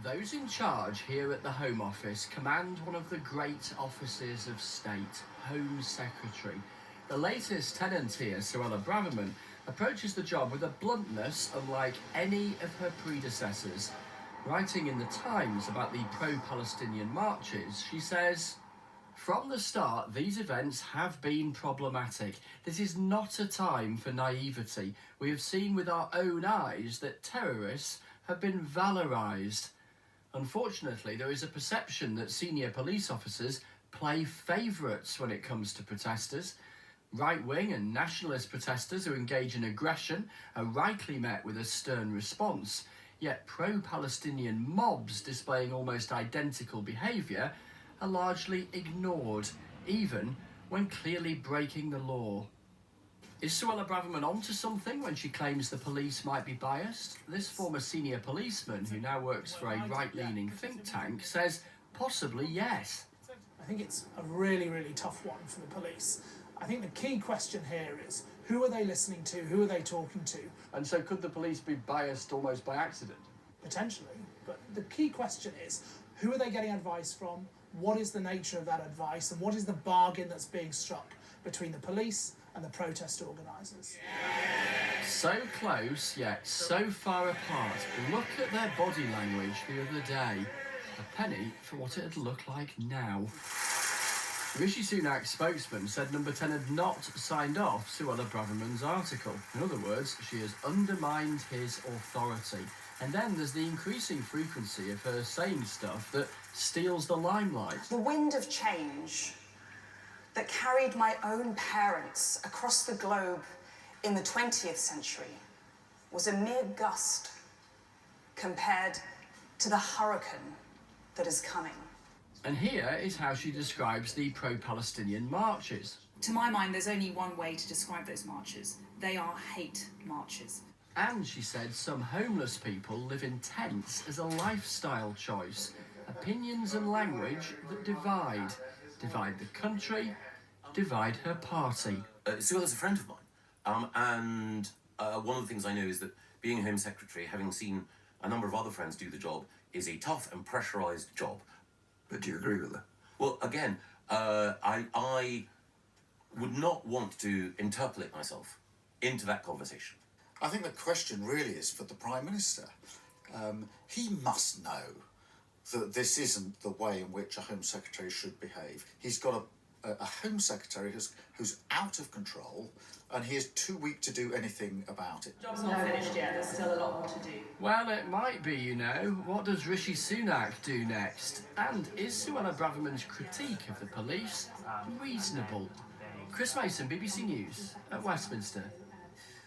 Those in charge here at the Home Office command one of the great offices of state, Home Secretary. The latest tenant here, Suella Braverman, approaches the job with a bluntness unlike any of her predecessors. Writing in the Times about the pro-Palestinian marches, she says, "From the start, these events have been problematic. This is not a time for naivety. We have seen with our own eyes that terrorists have been valorised. Unfortunately, there is a perception that senior police officers play favourites when it comes to protesters. Right-wing and nationalist protesters who engage in aggression are rightly met with a stern response, yet pro-Palestinian mobs displaying almost identical behaviour are largely ignored, even when clearly breaking the law." Is Suella Braverman onto something when she claims the police might be biased? This former senior policeman, who now works for a right-leaning think tank, says possibly yes. I think it's a really, really tough one for the police. I think the key question here is, who are they listening to? Who are they talking to? And so could the police be biased almost by accident? Potentially. But the key question is, who are they getting advice from? What is the nature of that advice? And what is the bargain that's being struck between the police and the protest organisers? So close, yet so far apart. Look at their body language the other day. A penny for what it'd look like now. Rishi Sunak's spokesman said Number 10 had not signed off Suella Braverman's article. In other words, she has undermined his authority. And then there's the increasing frequency of her saying stuff that steals the limelight. The wind of change that carried my own parents across the globe in the 20th century was a mere gust compared to the hurricane that is coming. And here is how she describes the pro-Palestinian marches. To my mind, there's only one way to describe those marches. They are hate marches. And she said some homeless people live in tents as a lifestyle choice. Opinions and language that divide. Divide the country, divide her party. Suella's a friend of mine. And one of the things I know is that being a Home Secretary, having seen a number of other friends do the job, is a tough and pressurised job. But do you agree with her? Well, again, I would not want to interpolate myself into that conversation. I think the question really is for the Prime Minister. He must know that this isn't the way in which a Home Secretary should behave. He's got a Home Secretary who's out of control, and he is too weak to do anything about it. Job's not finished yet, there's still a lot more to do. Well, it might be, you know. What does Rishi Sunak do next? And is Suella Braverman's critique of the police reasonable? Chris Mason, BBC News at Westminster.